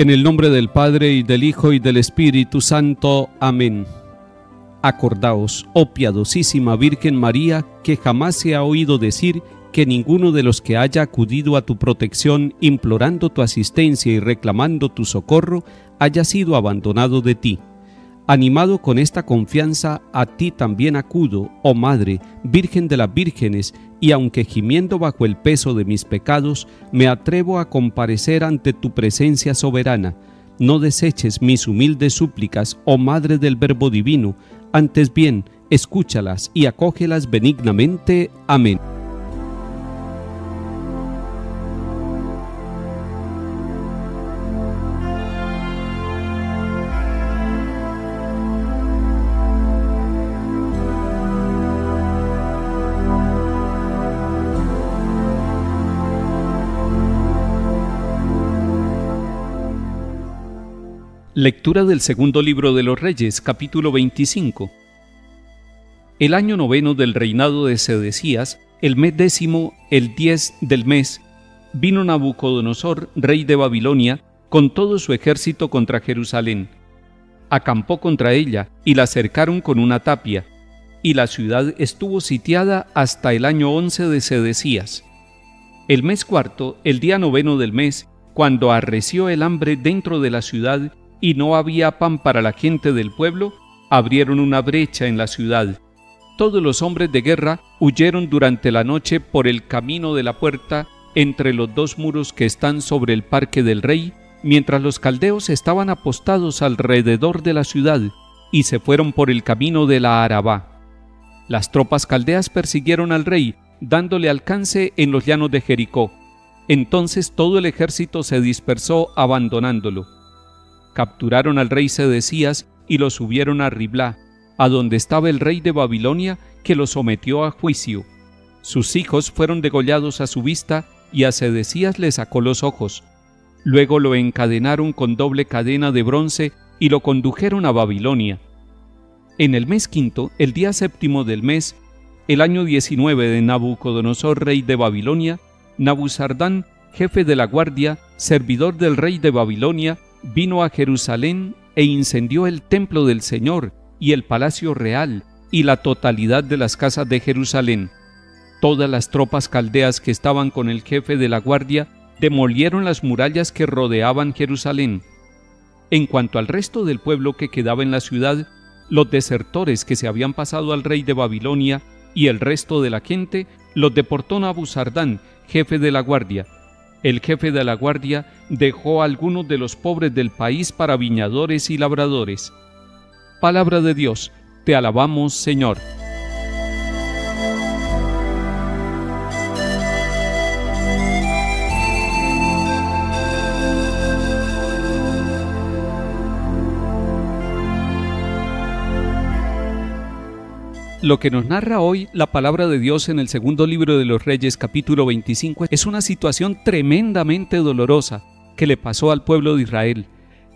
En el nombre del Padre, y del Hijo, y del Espíritu Santo. Amén. Acordaos, oh piadosísima Virgen María, que jamás se ha oído decir que ninguno de los que haya acudido a tu protección, implorando tu asistencia y reclamando tu socorro, haya sido abandonado de ti. Animado con esta confianza, a ti también acudo, oh Madre, Virgen de las Vírgenes, y aunque gimiendo bajo el peso de mis pecados, me atrevo a comparecer ante tu presencia soberana. No deseches mis humildes súplicas, oh Madre del Verbo Divino, antes bien, escúchalas y acógelas benignamente. Amén. Lectura del segundo libro de los Reyes, capítulo 25. El año 9 del reinado de Sedecías, el mes 10, el 10 del mes, vino Nabucodonosor, rey de Babilonia, con todo su ejército contra Jerusalén. Acampó contra ella y la cercaron con una tapia, y la ciudad estuvo sitiada hasta el año 11 de Sedecías. El mes cuarto, el día 9 del mes, cuando arreció el hambre dentro de la ciudad, y no había pan para la gente del pueblo, abrieron una brecha en la ciudad. Todos los hombres de guerra huyeron durante la noche por el camino de la puerta entre los dos muros que están sobre el parque del rey, mientras los caldeos estaban apostados alrededor de la ciudad, y se fueron por el camino de la Arabá. Las tropas caldeas persiguieron al rey, dándole alcance en los llanos de Jericó. Entonces todo el ejército se dispersó abandonándolo. Capturaron al rey Sedecías y lo subieron a Riblá, a donde estaba el rey de Babilonia, que lo sometió a juicio. Sus hijos fueron degollados a su vista, y a Sedecías le sacó los ojos. Luego lo encadenaron con doble cadena de bronce y lo condujeron a Babilonia. En el mes quinto, el día séptimo del mes, el año 19 de Nabucodonosor, rey de Babilonia, Nabuzardán, jefe de la guardia, servidor del rey de Babilonia, vino a Jerusalén e incendió el templo del Señor y el palacio real y la totalidad de las casas de Jerusalén. Todas las tropas caldeas que estaban con el jefe de la guardia demolieron las murallas que rodeaban Jerusalén. En cuanto al resto del pueblo que quedaba en la ciudad, los desertores que se habían pasado al rey de Babilonia y el resto de la gente los deportó Nabuzardán, jefe de la guardia. El jefe de la guardia dejó a algunos de los pobres del país para viñadores y labradores. Palabra de Dios, te alabamos, Señor. Lo que nos narra hoy la palabra de Dios en el segundo libro de los Reyes, capítulo 25, es una situación tremendamente dolorosa que le pasó al pueblo de Israel.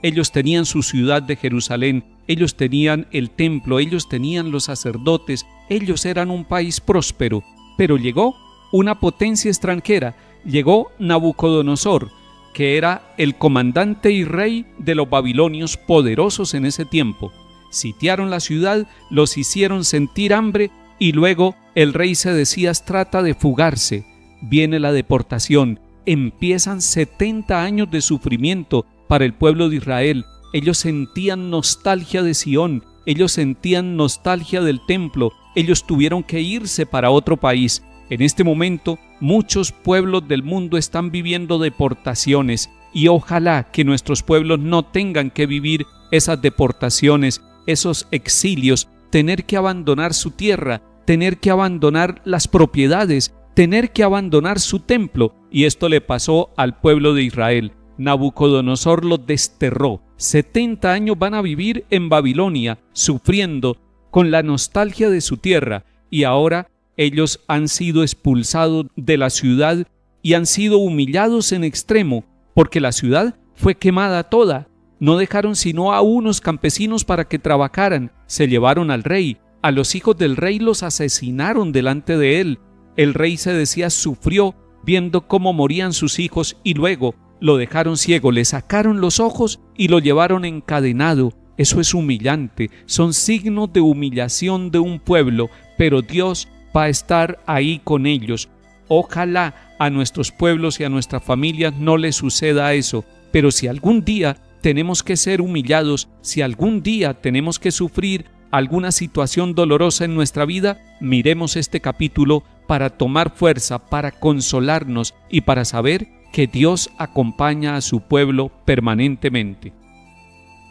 Ellos tenían su ciudad de Jerusalén, ellos tenían el templo, ellos tenían los sacerdotes, ellos eran un país próspero, pero llegó una potencia extranjera, llegó Nabucodonosor, que era el comandante y rey de los babilonios poderosos en ese tiempo. Sitiaron la ciudad, los hicieron sentir hambre y luego el rey Sedecías trata de fugarse. Viene la deportación, empiezan 70 años de sufrimiento para el pueblo de Israel. Ellos sentían nostalgia de Sión, ellos sentían nostalgia del templo, ellos tuvieron que irse para otro país. En este momento, muchos pueblos del mundo están viviendo deportaciones y ojalá que nuestros pueblos no tengan que vivir esas deportaciones, esos exilios, tener que abandonar su tierra, tener que abandonar las propiedades, tener que abandonar su templo. Y esto le pasó al pueblo de Israel. Nabucodonosor los desterró. 70 años van a vivir en Babilonia, sufriendo con la nostalgia de su tierra, y ahora ellos han sido expulsados de la ciudad y han sido humillados en extremo, porque la ciudad fue quemada toda. No dejaron sino a unos campesinos para que trabajaran. Se llevaron al rey. A los hijos del rey los asesinaron delante de él. El rey Sedecías sufrió viendo cómo morían sus hijos y luego lo dejaron ciego, le sacaron los ojos y lo llevaron encadenado. Eso es humillante, son signos de humillación de un pueblo, pero Dios va a estar ahí con ellos. Ojalá a nuestros pueblos y a nuestras familias no les suceda eso, pero si algún día tenemos que ser humillados, si algún día tenemos que sufrir alguna situación dolorosa en nuestra vida, miremos este capítulo para tomar fuerza, para consolarnos y para saber que Dios acompaña a su pueblo permanentemente.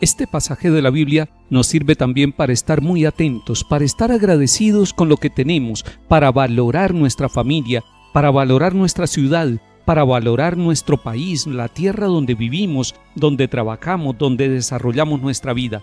Este pasaje de la Biblia nos sirve también para estar muy atentos, para estar agradecidos con lo que tenemos, para valorar nuestra familia, para valorar nuestra ciudad, para valorar nuestro país, la tierra donde vivimos, donde trabajamos, donde desarrollamos nuestra vida.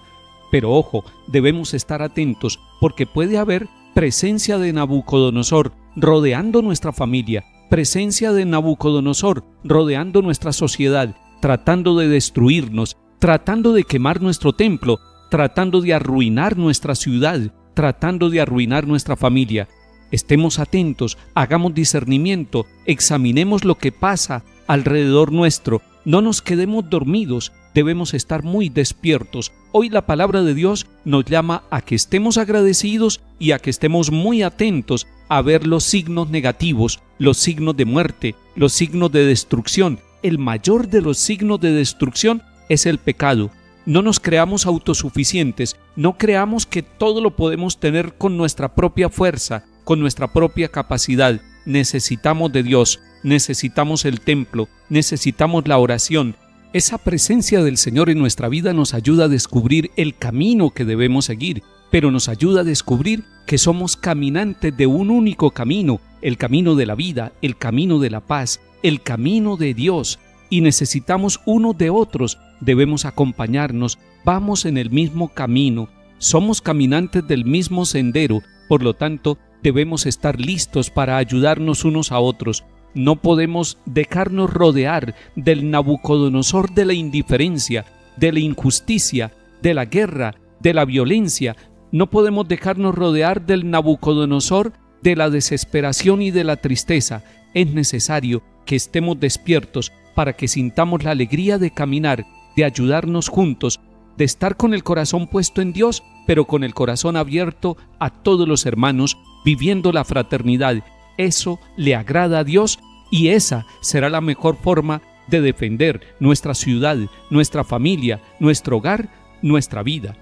Pero ojo, debemos estar atentos porque puede haber presencia de Nabucodonosor rodeando nuestra familia, presencia de Nabucodonosor rodeando nuestra sociedad, tratando de destruirnos, tratando de quemar nuestro templo, tratando de arruinar nuestra ciudad, tratando de arruinar nuestra familia. Estemos atentos, hagamos discernimiento, examinemos lo que pasa alrededor nuestro, no nos quedemos dormidos, debemos estar muy despiertos. Hoy la palabra de Dios nos llama a que estemos agradecidos y a que estemos muy atentos a ver los signos negativos, los signos de muerte, los signos de destrucción. El mayor de los signos de destrucción es el pecado. No nos creamos autosuficientes, no creamos que todo lo podemos tener con nuestra propia fuerza, con nuestra propia capacidad. Necesitamos de Dios, necesitamos el templo, necesitamos la oración. Esa presencia del Señor en nuestra vida nos ayuda a descubrir el camino que debemos seguir, pero nos ayuda a descubrir que somos caminantes de un único camino, el camino de la vida, el camino de la paz, el camino de Dios, y necesitamos unos de otros, debemos acompañarnos, vamos en el mismo camino, somos caminantes del mismo sendero, por lo tanto, debemos estar listos para ayudarnos unos a otros. No podemos dejarnos rodear del Nabucodonosor de la indiferencia, de la injusticia, de la guerra, de la violencia. No podemos dejarnos rodear del Nabucodonosor de la desesperación y de la tristeza. Es necesario que estemos despiertos para que sintamos la alegría de caminar, de ayudarnos juntos, de estar con el corazón puesto en Dios, pero con el corazón abierto a todos los hermanos, viviendo la fraternidad. Eso le agrada a Dios y esa será la mejor forma de defender nuestra ciudad, nuestra familia, nuestro hogar, nuestra vida.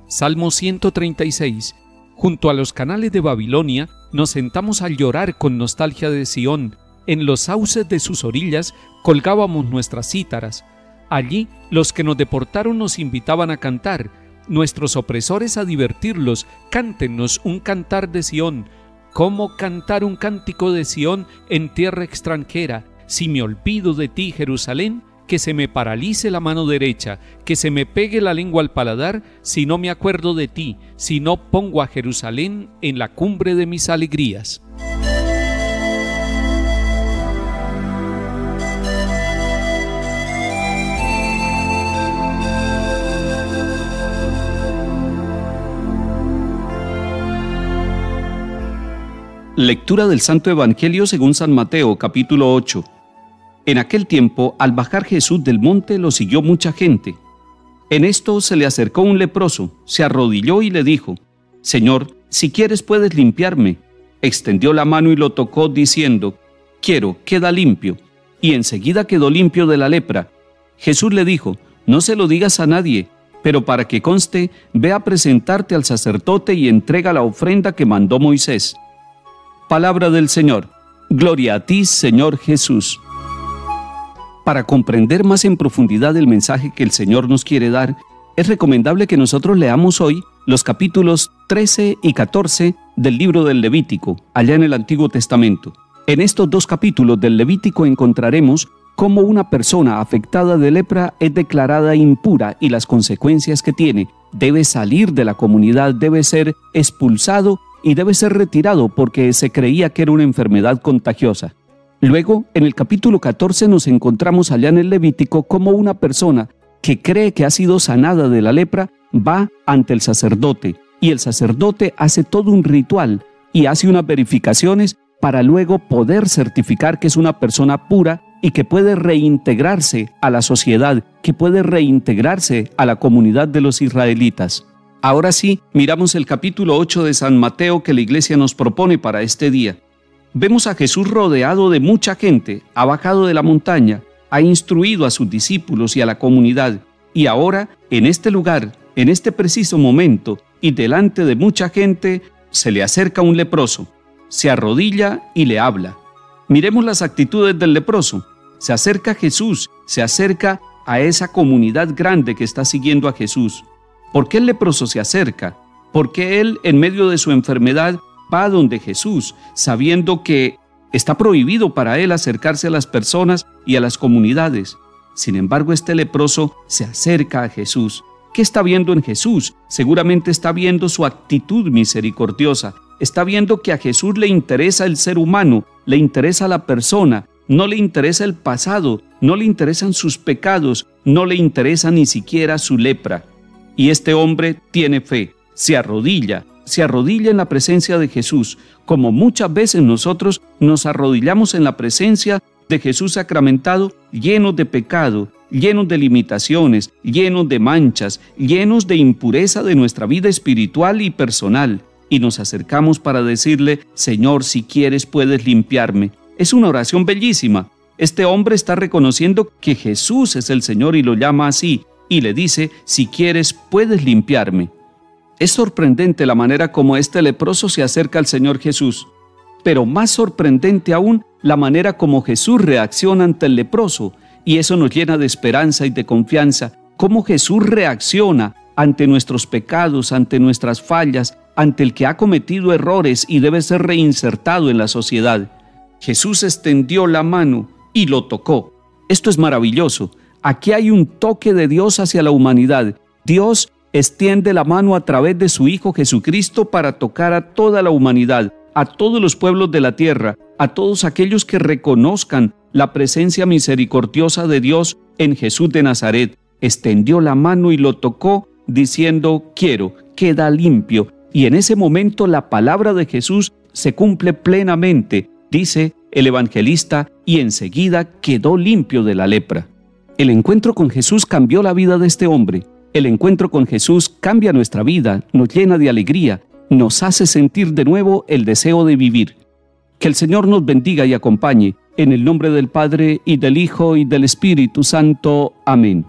Salmo 136. Junto a los canales de Babilonia nos sentamos a llorar con nostalgia de Sión. En los sauces de sus orillas colgábamos nuestras cítaras. Allí los que nos deportaron nos invitaban a cantar, nuestros opresores a divertirlos. Cántenos un cantar de Sión. ¿Cómo cantar un cántico de Sión en tierra extranjera? Si me olvido de ti, Jerusalén, que se me paralice la mano derecha, que se me pegue la lengua al paladar, si no me acuerdo de ti, si no pongo a Jerusalén en la cumbre de mis alegrías. Lectura del Santo Evangelio según San Mateo, capítulo 8. En aquel tiempo, al bajar Jesús del monte, lo siguió mucha gente. En esto se le acercó un leproso, se arrodilló y le dijo: Señor, si quieres puedes limpiarme. Extendió la mano y lo tocó, diciendo: Quiero, queda limpio. Y enseguida quedó limpio de la lepra. Jesús le dijo: No se lo digas a nadie, pero para que conste, ve a presentarte al sacerdote y entrega la ofrenda que mandó Moisés. Palabra del Señor. Gloria a ti, Señor Jesús. Para comprender más en profundidad el mensaje que el Señor nos quiere dar, es recomendable que nosotros leamos hoy los capítulos 13 y 14 del libro del Levítico, allá en el Antiguo Testamento. En estos dos capítulos del Levítico encontraremos cómo una persona afectada de lepra es declarada impura y las consecuencias que tiene. Debe salir de la comunidad, debe ser expulsado y debe ser retirado porque se creía que era una enfermedad contagiosa. Luego, en el capítulo 14 nos encontramos allá en el Levítico como una persona que cree que ha sido sanada de la lepra, va ante el sacerdote, y el sacerdote hace todo un ritual y hace unas verificaciones para luego poder certificar que es una persona pura y que puede reintegrarse a la sociedad, que puede reintegrarse a la comunidad de los israelitas. Ahora sí, miramos el capítulo 8 de San Mateo que la iglesia nos propone para este día. Vemos a Jesús rodeado de mucha gente, ha bajado de la montaña, ha instruido a sus discípulos y a la comunidad, y ahora, en este lugar, en este preciso momento, y delante de mucha gente, se le acerca un leproso, se arrodilla y le habla. Miremos las actitudes del leproso. Se acerca a Jesús, se acerca a esa comunidad grande que está siguiendo a Jesús. ¿Por qué el leproso se acerca? Porque él, en medio de su enfermedad, va donde Jesús, sabiendo que está prohibido para él acercarse a las personas y a las comunidades. Sin embargo, este leproso se acerca a Jesús. ¿Qué está viendo en Jesús? Seguramente está viendo su actitud misericordiosa. Está viendo que a Jesús le interesa el ser humano, le interesa la persona, no le interesa el pasado, no le interesan sus pecados, no le interesa ni siquiera su lepra. Y este hombre tiene fe, se arrodilla en la presencia de Jesús, como muchas veces nosotros nos arrodillamos en la presencia de Jesús sacramentado, llenos de pecado, llenos de limitaciones, llenos de manchas, llenos de impureza de nuestra vida espiritual y personal, y nos acercamos para decirle: Señor, si quieres puedes limpiarme. Es una oración bellísima. Este hombre está reconociendo que Jesús es el Señor y lo llama así, y le dice: si quieres puedes limpiarme. Es sorprendente la manera como este leproso se acerca al Señor Jesús, pero más sorprendente aún la manera como Jesús reacciona ante el leproso, y eso nos llena de esperanza y de confianza. Cómo Jesús reacciona ante nuestros pecados, ante nuestras fallas, ante el que ha cometido errores y debe ser reinsertado en la sociedad. Jesús extendió la mano y lo tocó. Esto es maravilloso. Aquí hay un toque de Dios hacia la humanidad. Dios extiende la mano a través de su Hijo Jesucristo para tocar a toda la humanidad, a todos los pueblos de la tierra, a todos aquellos que reconozcan la presencia misericordiosa de Dios en Jesús de Nazaret. Extendió la mano y lo tocó, diciendo: quiero, queda limpio. Y en ese momento la palabra de Jesús se cumple plenamente, dice el evangelista, y enseguida quedó limpio de la lepra. El encuentro con Jesús cambió la vida de este hombre. El encuentro con Jesús cambia nuestra vida, nos llena de alegría, nos hace sentir de nuevo el deseo de vivir. Que el Señor nos bendiga y acompañe, en el nombre del Padre, y del Hijo, y del Espíritu Santo. Amén.